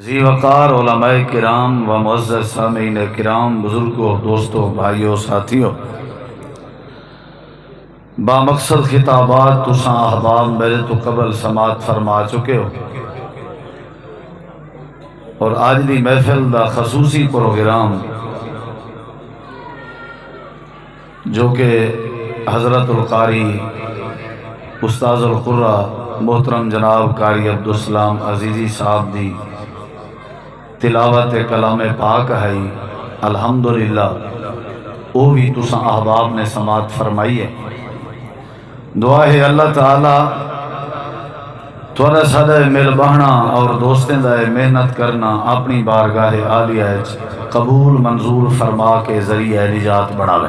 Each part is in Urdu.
ذی وقار علماء کرام و معزز سامعین کرام، بزرگوں، دوستوں، بھائیوں، ساتھیوں، بامقصد خطابات تساں احباب میرے تو قبل سماعت فرما چکے ہو، اور آج دی محفل دا خصوصی پروگرام جو کہ حضرت القاری استاذ القرہ محترم جناب قاری عبدالسلام عزیزی صاحب دی تلاوت کلام پاک ہے، الحمدللہ وہ بھی تساں احباب نے سماعت فرمائی ہے۔ دعا ہے اللہ تعالی تھوڑا سادہ مل بہنا اور دوستیں دا محنت کرنا اپنی بارگاہ عالیہ قبول منظور فرما کے ذریعہ نجات بڑھاوے۔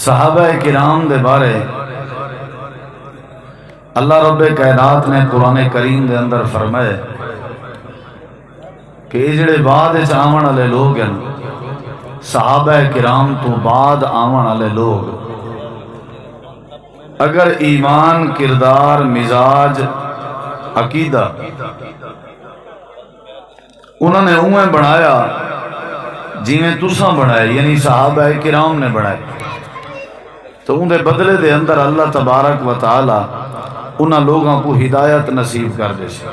صحابہ کرام دے بارے اللہ رب کائنات نے قرآن کریم دے اندر فرمائے کہ یہ جڑے بعد آون والے لوگ ہیں، صحابہ کرام تو بعد آون والے لوگ، اگر ایمان، کردار، مزاج، عقیدہ انہوں نے اوہیں بنایا جیویں تساں بنائے، یعنی صحابہ کرام نے بنائے، تو ان دے بدلے دے اندر اللہ تبارک و تعالی انہاں لوگوں کو ہدایت نصیب کر دے سی،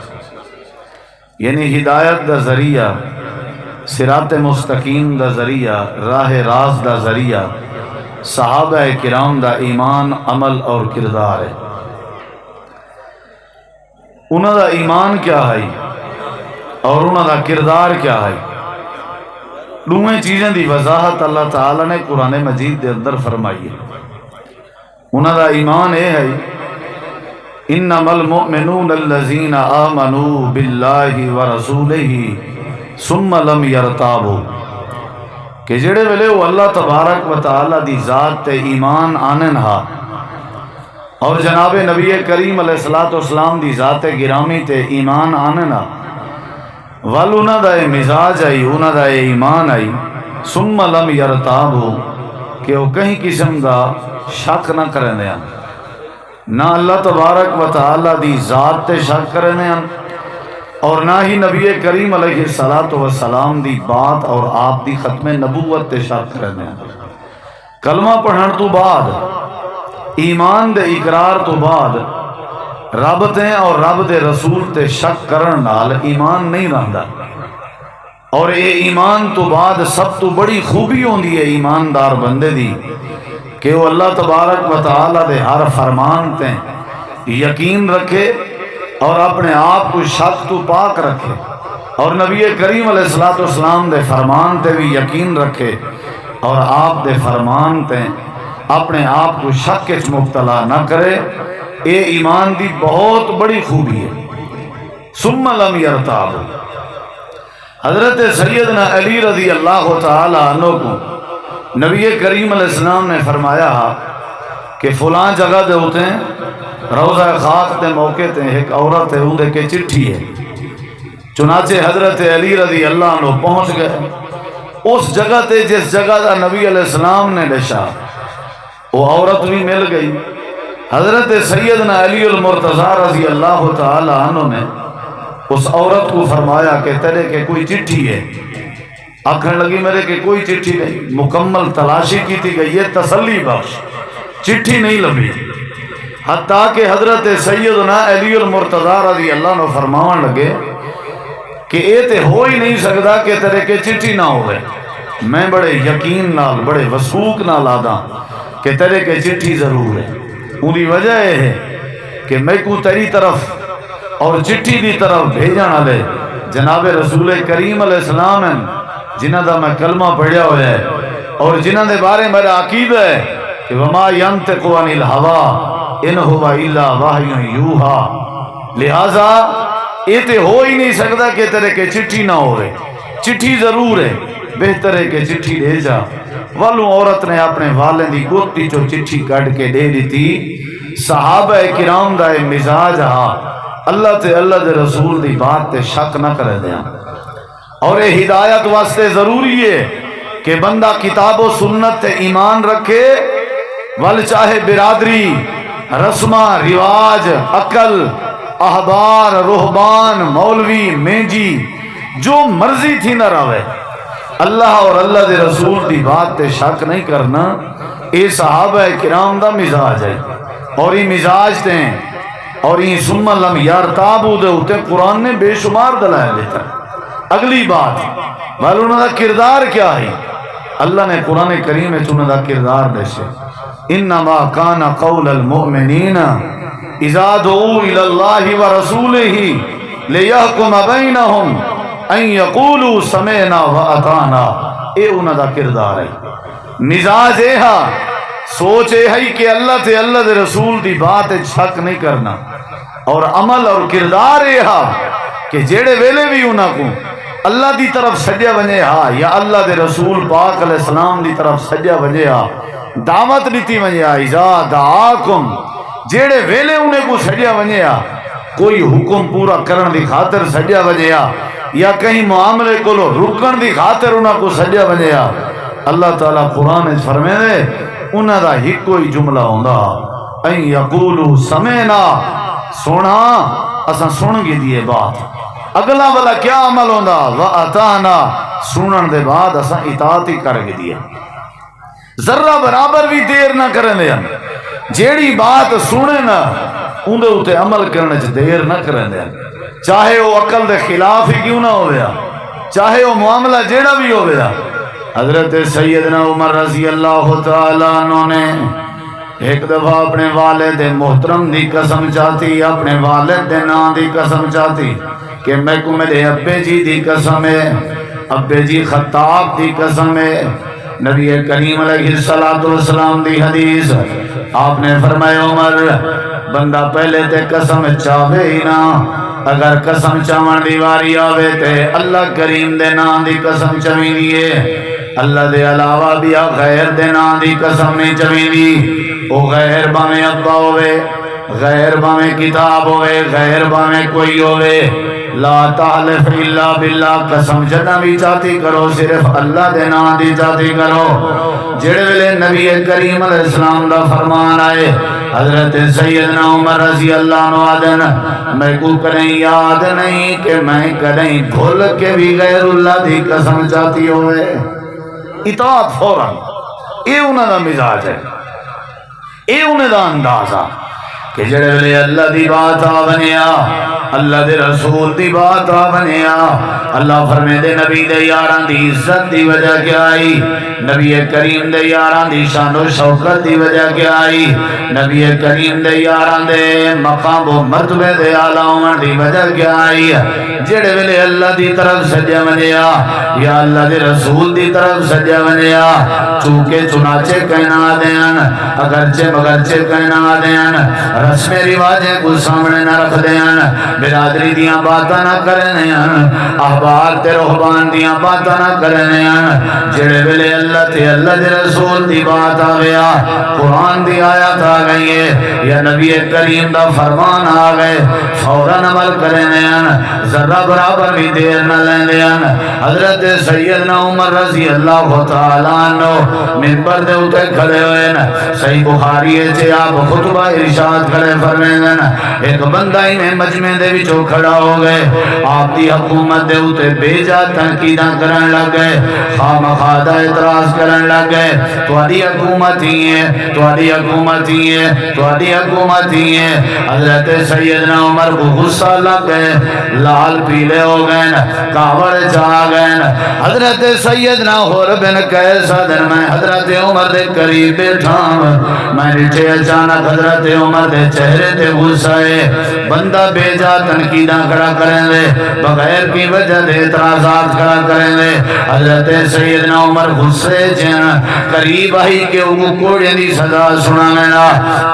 یعنی ہدایت دا ذریعہ، صراط مستقیم دا ذریعہ، راہ راست دا ذریعہ صحابہ کرام دا ایمان، عمل اور کردار ہے۔ انہاں دا ایمان کیا ہے اور انہاں دا کردار کیا ہے، دونوں چیزیں دی وضاحت اللہ تعالی نے قرآن مجید دے اندر فرمائی ہے۔ انہاں دا ایمان یہ ہے، انما المؤمنون الذین آمنوا باللہ ورسولہ ثم لم یرتابوا، کہ جڑے ویلے وہ اللہ تبارک و تعالی دی ذات تے ایمان آنن ہا اور جناب نبی کریم علیہ السلام دی ذات گرامی تے ایمان آنن ہا، ول انہاں دا مزاج آئی، انہاں دا ایمان آئی، ثم لم یرتابوا، کہ وہ کہیں قسم دا شک نہ کرنے ہیں، نہ اللہ تبارک و تعالی دی ذات تے شک کرنے ہیں اور نہ ہی نبی کریم علیہ السلام دی بات اور آپ دی ختم نبوت تے شک کرنے ہیں۔ کلمہ پڑھن تو بعد، ایمان دے اقرار تو بعد، رب تے اور رب دے رسول تے شک کرن نال ایمان نہیں رہندا، اور اے ایمان تو بعد سب تو بڑی خوبی ہوندی ہے ایماندار بندے دی کہ وہ اللہ تبارک و تعالی دے ہر فرمان تے یقین رکھے اور اپنے آپ کو شک تو پاک رکھے، اور نبی کریم علیہ السلام دے فرمان تے بھی یقین رکھے اور آپ دے فرمان تے اپنے آپ کو شک وچ مبتلا نہ کرے۔ اے ایمان دی بہت بڑی خوبی ہے۔ ثم لم یرتاب، حضرت سیدنا علی رضی اللہ تعالی عنہ کو نبی کریم علیہ السلام نے فرمایا کہ فلاں جگہ دے ہوتے ہیں روضہ خاک دے موقع تے ایک عورت ہے، اندے کے چٹھی ہے، چنانچہ حضرت علی رضی اللہ عنہ پہنچ گئے اس جگہ تے جس جگہ دا نبی علیہ السلام نے لشا، وہ عورت بھی مل گئی۔ حضرت سیدنا علی المرتضی رضی اللہ تعالی عنہ نے اس عورت کو فرمایا کہ تیرے کے کوئی چٹھی ہے؟ آکھن لگی میرے کے کوئی چٹھی نہیں۔ مکمل تلاشی کی تھی گئی، یہ تسلی بخش چٹھی نہیں لبھی، حتیٰ کہ حضرت سیدنا علی المرتضی رضی اللہ عنہ فرمان لگے کہ اے تے ہو ہی نہیں سکتا کہ تیرے کے چٹھی نہ ہوئے، میں بڑے یقین نال، بڑے وثوق نال آدھا کہ تیرے کے چٹھی ضرور ہے۔ انہی وجہ یہ ہے کہ میں کو تیری طرف اور چٹھی دی طرف بھیجن والے جناب رسول کریم علیہ السلام ہیں، جنہ دا میں کلمہ پڑھیا ہوا ہے اور جنہ دے بارے میرا عقیدہ ہے کہ وما ینطق عن الہوی ان ہوا الا وحی یوحا، لہذا یہ تے ہو ہی نہیں سکتا کہ تیرے کے چٹھی نہ ہوئے، چٹھی ضرور ہے، بہتر ہے کہ چٹھی دے جا۔ والوں عورت نے اپنے والد دی گوتی چو چٹھی کٹ کے دے دیتی۔ صحابہ کرام دا مزاج ہا اللہ تے اللہ دے رسول دی بات تے شک نہ کرے دیا، اور یہ ہدایت واسطے ضروری ہے کہ بندہ کتاب و سنت تے ایمان رکھے، ول چاہے برادری، رسمہ، رواج، عقل، احبار رہبان مولوی مینجی جو مرضی تھی نہ رہے اللہ اور اللہ دے رسول دی بات تے شک نہیں کرنا. اے صحابہ کرام دا مزاج ہے اور یہ مزاج تے ہیں اور یہ ثم لم یرتابوا دے ہوتے قرآن نے بے شمار دلائل دیتا. اگلی بات معلوم انہوں دا کردار کیا ہے. اللہ نے قرآن کریم میں انہوں دا کردار دیشے انما کان قول المؤمنین اذا دعوا الى اللہ ورسولہ لیحکم بینہم ان یقولوا سمعنا واطعنا. اے انہوں دا کردار ہے. مزاج اے ہا سوچ اے ہے کہ اللہ تے اللہ دے رسول دی بات شک نہیں کرنا اور عمل اور کردار اے ہا کہ جیڑے ویلے بھی انہاں کو اللہ دی طرف سجیا ونجے ہا یا اللہ دے رسول پاک علیہ السلام دی طرف سجیا ونجے ہا دعوت دیتی ونجے ہا اذا دعاکم جیڑے ویلے انہیں کو سجیا ونجے ہا کوئی حکم پورا کرن دی خاطر سجیا ونجے ہا یا کہیں معاملے کو رکن دی خاطر انہاں کو سجیا ونجے ہا اللہ تعالیٰ قرآن فرمے دے انہاں دا ہی کوئی جملہ ہوندا این یقولو سمینا سونا اساں سن گی دیئے بات اگلا والا کیا عمل ہوندا وَأَتَانَا سنن دے بعد اساں اطاعت ہی کر گی دیئے ذرہ برابر بھی دیر نہ کریں دے جیڑی بات سنے نا اندے اتے عمل کرنے چھ دیر نہ کریں دے چاہے وہ عقل دے خلاف ہی کیوں نہ ہو گیا چاہے وہ معاملہ جیڑا بھی ہو گیا. حضرت سیدنا عمر رضی اللہ تعالیٰ عنہ نے ایک دفعہ اپنے والد محترم دی قسم چاہتی اپنے والد دے نام دی قسم چاہتی کہ میں کو میرے ابے جی دی قسم ہے ابے جی خطاب دی قسم ہے. نبی کریم علیہ السلام دی حدیث آپ نے فرمایا عمر بندہ پہلے تے قسم چاہے ہی نا اگر قسم چاون دی واری آوے تے اللہ کریم دے نام دی قسم چویں دیئے اللہ دے علاوہ بھی غیر دے نام دی قسم نہیں چویں دی. او غیر باویں ابا ہوئے غیر باویں کتاب ہوئے غیر باویں کوئی ہوئے لا تحلف الا باللہ قسم جنہ بھی چاہتی کرو صرف اللہ دے نام دی چاہتی کرو. جڑے ویلے نبی کریم علیہ السلام دا فرمان آئے حضرت سیدنا عمر رضی اللہ عنہ آدن میں کو کریں یاد نہیں کہ میں کریں بھول کے بھی غیر اللہ دی قسم چاہتی ہوئے اطاعت فوراً. اے انہاں دا مزاج ہے اے انہاں دا اندازہ کہ جڑے ویلے اللہ دی بات آ بنیا اللہ دے رسول دی بات آ بنیا اللہ فرمے دے نبی دے یاران دی عزت دی وجہ کیا آئی نبی کریم دے یاران دی شان و شوکت دی وجہ کیا آئی نبی کریم دے یاران دے مقام و مرتبے دے اعلیٰ عمر دی وجہ کیا آئی جڑے ویلے اللہ دی طرف سجا ونیا یا اللہ دے رسول دی طرف سجا ونیا چونکہ چنانچہ کہنا دین اگرچہ مگرچہ کہنا دین رسم رواجیں کو سامنے نہ رکھ دین برادری دیاں باتاں نہ کرنے احبار تے رہبان دیاں باتاں نہ کرنے جڑے ویلے اللہ تے اللہ دے رسول دی بات آ گیا قرآن دی آیات آ گئی ہے یا نبی کریم دا فرمان آ گئے فوراً عمل کرنے ذرہ برابر بھی دیر نہ لیندے حضرت سیدنا عمر رضی اللہ تعالیٰ عنہ منبر دے اتے کھڑے ہوئے صحیح بخاری ہے آپ خطبہ ارشاد کھڑے فرمائیں ایک بندہ انہیں مجمع دے وچوں کھڑا ہو گئے آپ دی حکومت دے اتے بیجا تنقیداں کرن لگ گئے خامخادہ اعتراض کرن لگ گئے تہاڈی حکومت ہی ہے تہاڈی حکومت ہی ہے تہاڈی حکومت ہی ہے حضرت سیدنا عمر کو غصہ لگ گئے لال پیلے ہو گئے کاوڑ چاہ گئے حضرت سیدنا حور بن قیس دن میں حضرت عمر دے قریب بیٹھا میں نیچے اچانک حضرت عمر دے چہرے تے غصہ ہے بندہ بیجا تنقیداں کھڑا کریں دے بغیر کی وجہ دے اعتراضات کھڑا کریں دے حضرت سیدنا عمر غصے جن قریب آئی کہ وہ کوڑے دی سزا سنا لینا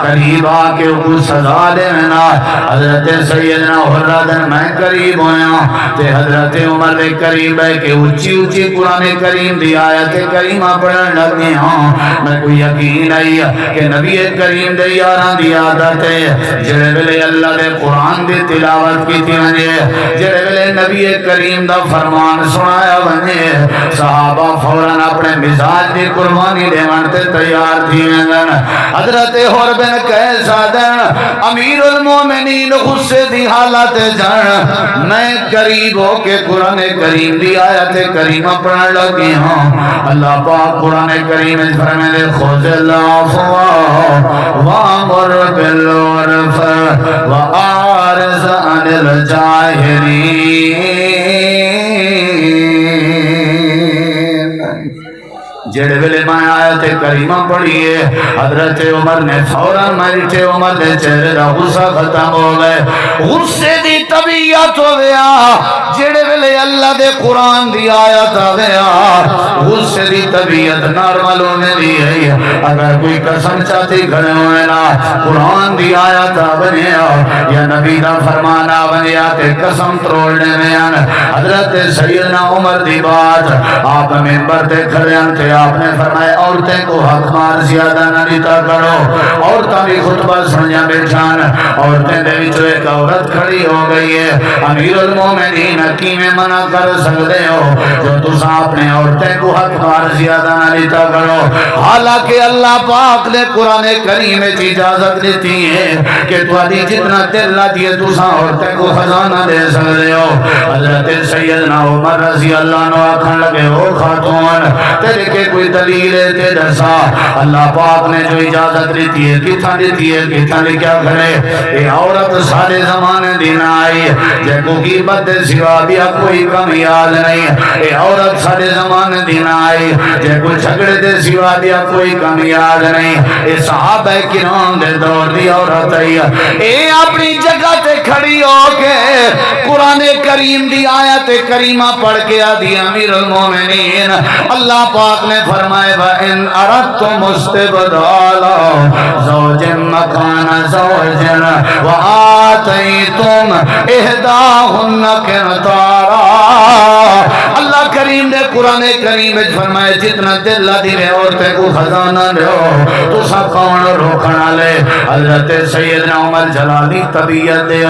قریب آ کے وہ سزا دے لینا حضرت سیدنا حور دن میں قریب ہویا تے حضرت عمر دے قریب ہے کہ اچھی اچھی قرآن کریم دی آیت کریمہ پڑھن لگے ہاں میں کوئی یقین آئی کہ نبی کریم دے یاران دی عادت ہے جڑے ویلے اللہ دے قرآن دی تلاوت کی تھی جڑے ویلے ویلے نبی کریم دا فرمان سنایا بنے صحابہ فوراً اپنے مزاج دی قربانی دیوان تے تیار تھی ویندن حضرت حر بن قیس آدن امیر المومنین غصے دی حالت جان میں قریب ہو کے قرآن کریم دی آیت کریمہ پڑھن لگی ہوں اللہ پاک قرآن کریم فرمائے خذ العفو وامر بالعرف وأعرض عن الجاہلین جڑے ویلے میں آیت کریمہ پڑھیے حضرت عمر نے فوراً میٹھے عمر دے چہرے دا غصہ ختم ہو گئے غصے دی طبیعت ہو گیا جڑے ویلے اللہ دے قرآن دی آیت آ گیا غصے دی طبیعت نارمل ہونے دی ہے اگر کوئی قسم چاہتی کھڑے ہوئے نا قرآن دی آیت آ بنیا یا نبی دا فرمان آ بنیا تے قسم تروڑنے میں حضرت سیدنا عمر دی بات آپ منبر تے کھڑے تھے آپ نے فرمایا عورتیں کو حق مار زیادہ نہ دیتا کرو عورتیں بھی خطبہ سنیا بیٹھان عورتیں دے وچوں ایک عورت کھڑی ہو گئی ہے امیر المومنین کیویں منع کر سکتے ہو جو تساں اپنے عورتیں کو حق مار زیادہ نہ دیتا کرو حالانکہ اللہ پاک نے قرآن کریم میں اجازت دیتی ہے کہ تہاڈی جتنا دل لاتی ہے تساں عورتیں کو خزانہ دے سکتے ہو حضرت سیدنا عمر رضی اللہ عنہ آکھن لگے او خاتون تیرے کے کوئی دلیل ہے تے دسا اللہ پاک نے جو اجازت دیتی ہے کتھاں دیتی ہے کتھاں نے کیا کرے اے عورت سارے زمانے دن آئی جے کو غیبت دے سوا بھی کوئی کم یاد نہیں اے عورت سارے زمانے دن آئی جے کو جھگڑے دے سوا بھی کوئی کم یاد نہیں اے صحابہ کرام دے دور دی عورت آئی اے اپنی جگہ تے کھڑی ہو کے قرآن کریم دی آیت کریمہ پڑھ کے آدھی امیر المومنین اللہ پاک نے فرمائے وَإِنْ أَرَدْتُمْ اسْتِبْدَالَ زَوْجٍ مَكَانَ زَوْجٍ وَآتَيْتُمْ إِحْدَاهُنَّ قِنْطَارًا اللہ کریم نے قرآن کریم میں فرمائے جتنا دل دی میں عورتیں کو خزانہ دو تو سب کون روکنا لے حضرت سیدنا عمر جلالی طبیعت دے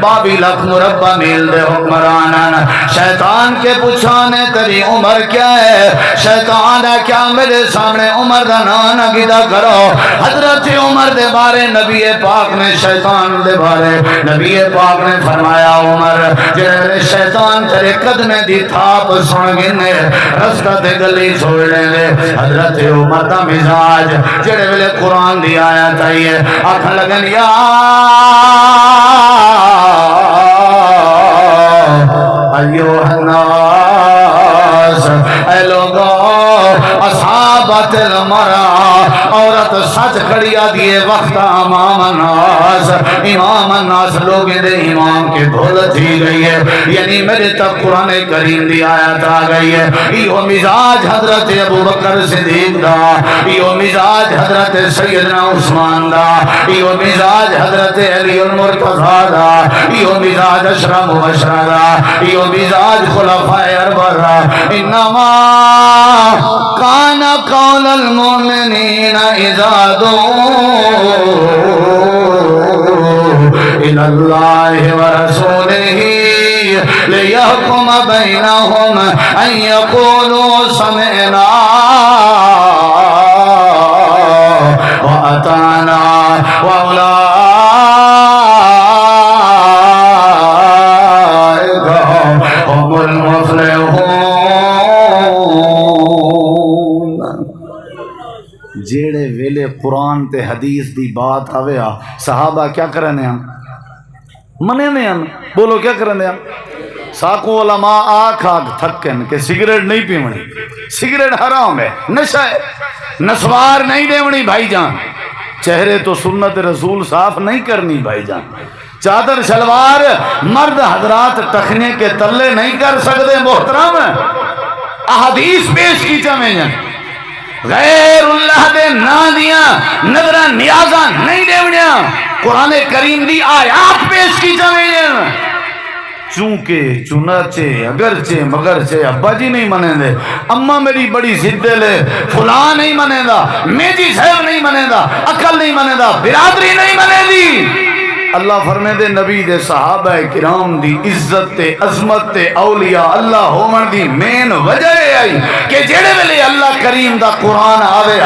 بابی لکھ مربع میل دے حکمرانن شیطان کے پوچھانے تری عمر کیا ہے شیطان ہے کیا میرے سامنے عمر دا نانا گیدہ کرو حضرت عمر دے بارے نبی پاک نے شیطان دے بارے نبی پاک نے فرمایا عمر جنہے شیطان تیرے قدمے دی تھاپ سن گنے رستہ تے گلی چھوڑ لیں گے حضرت عمر دا مزاج جنہے ویلے قرآن دی آیت آئی ہے آکھن لگن یا ایوہ الناس اے لوگو اصحابت المرا عورت سچ کھڑی آدھیے وقت امام الناس امام الناس لوگیں دے امام کے بھول تھی گئی ہے یعنی میرے تک قرآن کریم دی آیت آ گئی ہے یہ مزاج حضرت ابو بکر صدیق دا یہ مزاج حضرت سیدنا عثمان دا یہ مزاج حضرت علی المرتضی دا یہ مزاج اشرا مبشرہ دا یہ مزاج خلفاء اربعہ انما کان قول المؤمنین اذا دعوا الى اللہ ورسولہ لیحکم بینہم ان یقولوا سمعنا وأطعنا وأولئك هم المفلحون جیڑے ویلے قرآن تے حدیث دی بات آویا صحابہ کیا کرنے ہیں منے نے ہیں بولو کیا کرنے ہیں ساکو علماء آکھ تھکن کہ سگریٹ نہیں پیونی سگریٹ حرام ہے نشہ ہے نسوار نہیں دیونی بھائی جان چہرے تو سنت رسول صاف نہیں کرنی بھائی جان چادر شلوار مرد حضرات ٹخنے کے تلے نہیں کر سکتے محترم احادیث پیش کی چمیں غیر اللہ دے نا دیا نظرہ نیازہ نہیں دیونیا قرآن کریم دی آیات پیش کی چمیں چونکہ چنانچہ اگرچہ مگرچہ ابا جی نہیں منے دے اماں میری بڑی ضد لے فلاں نہیں منے دا میجی صاحب نہیں منے دا عقل نہیں منے دا برادری نہیں منے دی اللہ فرمے دے نبی دے صحابہ کرام دی عزت تے عظمت تے اولیاء اللہ ہومن دی مین وجہ آئی کہ جڑے ویلے اللہ کریم دا قرآن آوے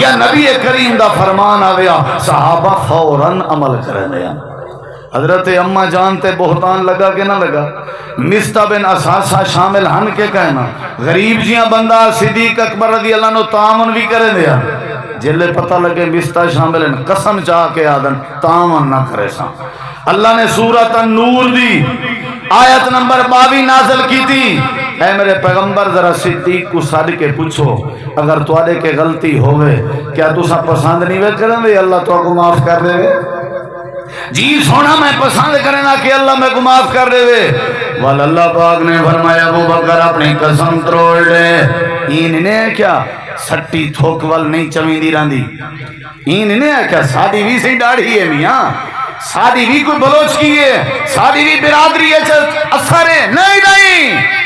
یا نبی کریم دا فرمان آوے صحابہ فوراً عمل کرنے ہیں۔ حضرت اماں جان تے بہتان لگا کہ نہ لگا؟ مستہ بن اساسہ شامل ہن کے کہنا غریب جیاں بندہ صدیق اکبر رضی اللہ عنہ تعاون بھی کرے دیا جلے پتہ لگے مستہ شامل ہیں قسم چاہ کے آدن تعاون نہ کرے سا۔ اللہ نے سورۃ النور دی آیت نمبر 22 نازل کی تھی، اے میرے پیغمبر ذرا صدیق کو صادق کے پوچھو اگر تواڈے کے غلطی ہوئے کیا تسا پسند نہیں وے کرن دے اللہ تو کو معاف کر دے وے؟ جی سونا میں پسند کرنا کہ اللہ میں کو معاف کر دے وے۔ وال اللہ پاک نے فرمایا ابو بکر اپنی قسم توڑ لے، این نے کیا سٹی تھوک وال نہیں چویندی راندی، این نے کیا سادی بھی سی ڈاڑھی ہے میاں، سادی بھی کوئی بلوچ کی ہے، سادی بھی برادری ہے اثر ہے نہیں۔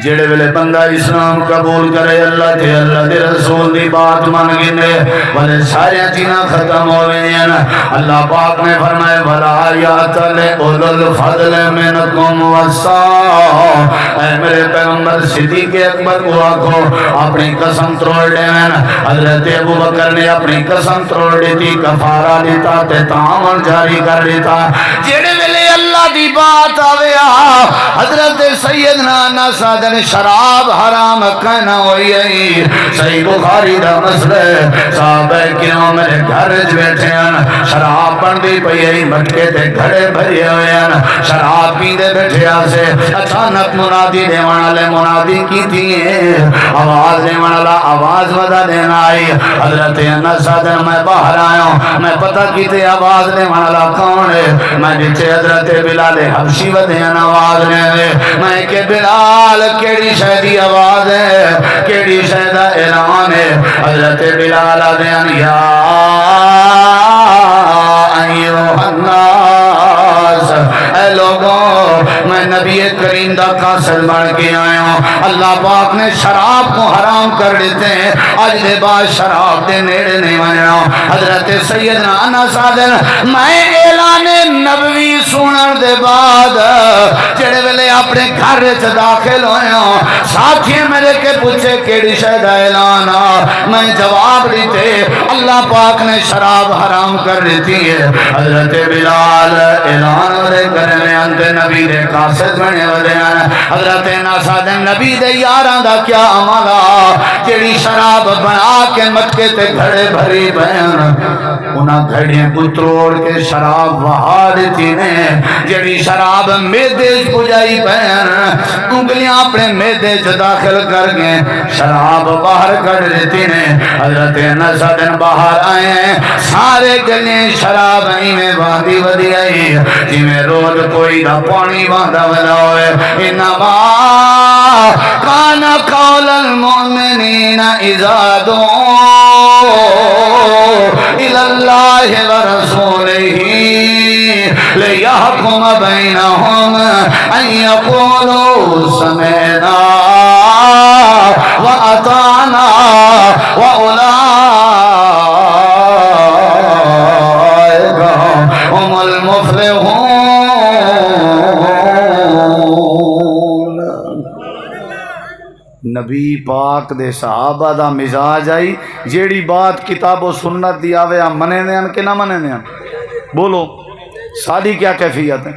جڑے ویلے بندہ اسلام قبول کرے اللہ دے رسول دی بات مان گنے والے سارے چیزاں ختم ہو گئے ہیں۔ اللہ پاک نے فرمایا ولا یاتل اولو الفضل منکم والسعہ، اے میرے پیغمبر صدیق اکبر کو آکھو اپنی قسم توڑ دیں۔ حضرت ابو بکر نے اپنی قسم توڑ دی تھی، کفارہ دیتا تے تعاون جاری کر دیتا۔ جڑے ویلے اللہ دی بات آوے حضرت سیدنا انس شراب حرام کہنا ہوئی ہے، صحیح بخاری دا مسئلہ صحابہ کرام میرے گھر بیٹھے ہیں، شراب بندی پئی ہے، مٹکے تے گھڑے بھرے ہوئے ہیں، شراب پیندے بیٹھے سے اچانک منادی دیوان والے منادی کی تھی، آواز دیوان والا آواز ودا دینا آئی۔ حضرت انس آدن میں باہر آیا ہوں، میں پتہ کی تھی آواز دیوان والا کون ہے، میں نیچے حضرت بلال حبشی ودین آواز نے میں کہ بلال کیڑی شہدی آواز ہے، کیڑی شہدہ اعلان ہے؟ حضرت بلال آدھین یا ایوہ الناس، اے لوگوں میں نبی کریم دا قاصد بن کے آیا ہوں، اللہ پاک نے شراب کو حرام کر دیتے ہیں، آج دے بعد شراب دے نیڑے نہیں بننا۔ حضرت سیدنا انس آدھن میں اعلان نبوی سنن دے بعد جڑے ویلے اپنے گھر وچ داخل ہوئے ہوں، ساتھی میرے کے پوچھے کیڑی شے دا اعلان میں جواب دیتے اللہ پاک نے شراب حرام کر دیتی ہے۔ حضرت بلال اعلان دے کرنے اندے نبی دے قاصد بنے والے ہیں۔ حضرت انس آدھن نبی دے یاراں دا کیا عملہ جڑی شراب بنا کے مٹکے تے گھڑے بھری بہن انہاں گھڑیاں کو تروڑ کے شراب وہا دیتی نے، جڑی شراب میدے پجائی بہن انگلیاں اپنے میدے چ داخل کر کے شراب باہر کر دیتی نے۔ حضرت انس آدھن باہر آئے ہیں، سارے گلیں شراب میں باندھی ودی آئی جی میں روز کوئی نہ پانی باندھا ودا ہوئے۔ انما کان قول المؤمنین اذا دعوا الی اللہ ورسولہ لیحکم بینہم ان یقولوا سمعنا واطعنا واولئک هم المفلحون۔ نبی پاک دے صحابہ دا مزاج آئی جیڑی بات کتاب و سنت دی آوے منے دیاں کہ نہ منے دیاں؟ بولو ساری کیا کیفیت ہے؟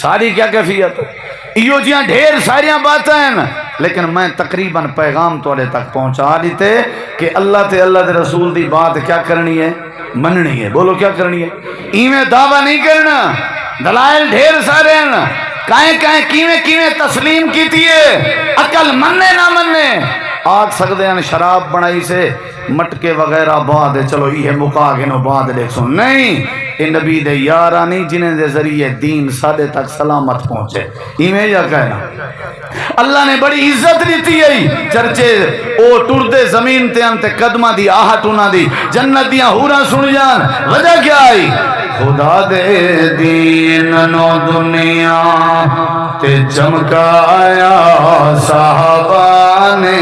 ساری کیا کیفیت ہے؟ ایو جیاں ڈھیر ساریاں باتیں ہیں، لیکن میں تقریباً پیغام توڑے تک پہنچا دیتے کہ اللہ تے اللہ دے رسول دی بات کیا کرنی ہے؟ مننی ہے۔ بولو کیا کرنی ہے؟ ایویں دعویٰ نہیں کرنا، دلائل ڈھیر سارے ہیں، کائیں کیویں تسلیم کیتی ہے، عقل مننے نہ مننے آگ سکتے ہیں شراب بنائی سے مٹکے وغیرہ بعد چلو یہ مکا کے نو بعد دیکھ سن نہیں، یہ نبی دے یارہ نہیں جنہیں دے ذریعے دین سادے تک سلامت پہنچے۔ ایویں یا کہنا اللہ نے بڑی عزت دیتی ہے، چرچے او ٹردے زمین تے انتے قدمہ دی آہٹ انہ دی جنت دیاں حوراں سن جان، وجہ کیا آئی؟ خدا دے دین نو دنیا تے چمکایا صحابہ نے،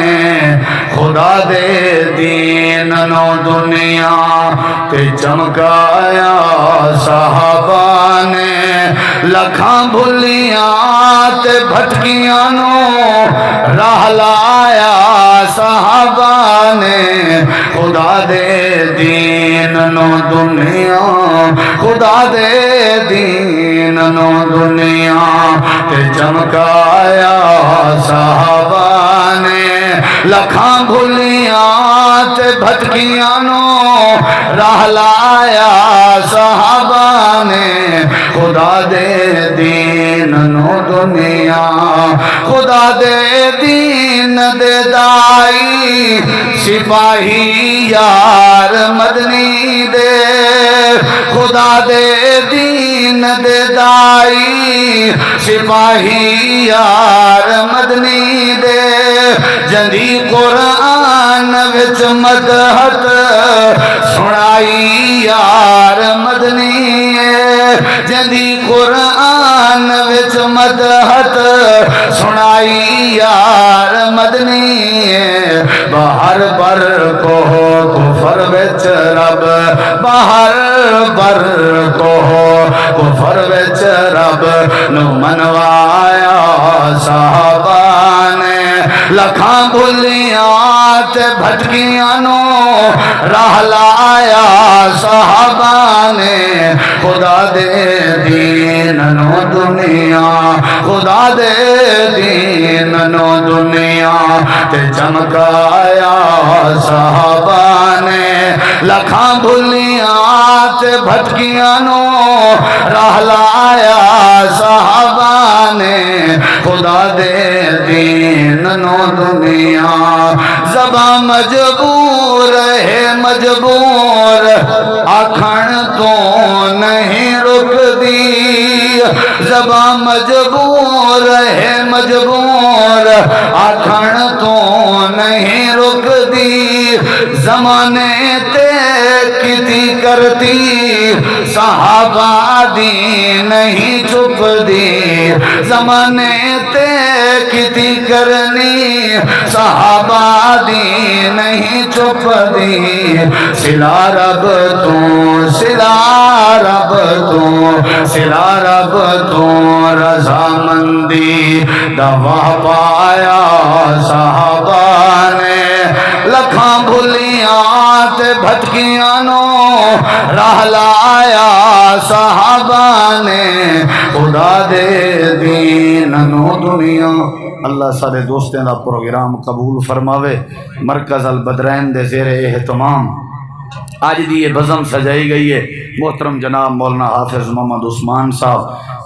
خدا دے دین نو دنیا تے چمکایا صحابہ نے لکھاں بھلیاں تے بھٹکیاں نو راہ لایا صحابہ نے خدا دے دین نو دنیا خدا دے دین نو دنیا تے چمکایا صحابہ نے لکھاں بھلیاں تے بھٹکیاں نو راہ لایا صحابہ نے خدا دے دین نو دنیا خدا دے دین دے دائی سپاہی یار مدنی دے خدا دے دین دے دائی سپاہی یار مدنی دے جندی قرآن وچ مدحت سنائی یار مدنی جندی قرآن وچ مدحت سنائی یار مدنی باہر بر کو کفر وچ رب باہر بر کو کفر وچ رب نو منوایا صحابہ نے لکھاں بھلیاں تے بھٹکیاں نو راہ لایا صحابہ نے خدا دے دین نو دنیا خدا دے دین نو دنیا تے چمکایا صحابہ نے لکھاں بھلیاں تے بھٹکیاں نو راہ لایا صحابہ نے خدا دے دین نو دنیا زباں مجبور ہے مجبور آکھن تو نہیں رک دی زباں مجبور ہے مجبور آکھن تو نہیں رک دی زمانے تے کتی کرتی صحابہ دی نہیں چھپ دی زمانے تے کتی کرنی صحابہ دی نہیں چھپ دی سلا رب تو سلا رب تو سلا رب تو رضا مندی دوا پایا صحابہ نے لکھاں بھلیاں تے بھٹکیاں نو راہ لایا صحابہ نے خدا دے دین نو دنیا اللہ سارے دوستیں دا پروگرام قبول فرماوے مرکز البدرین دے زیر اہتمام آج دی یہ بزم سجائی گئی ہے محترم جناب مولانا حافظ محمد عثمان صاحب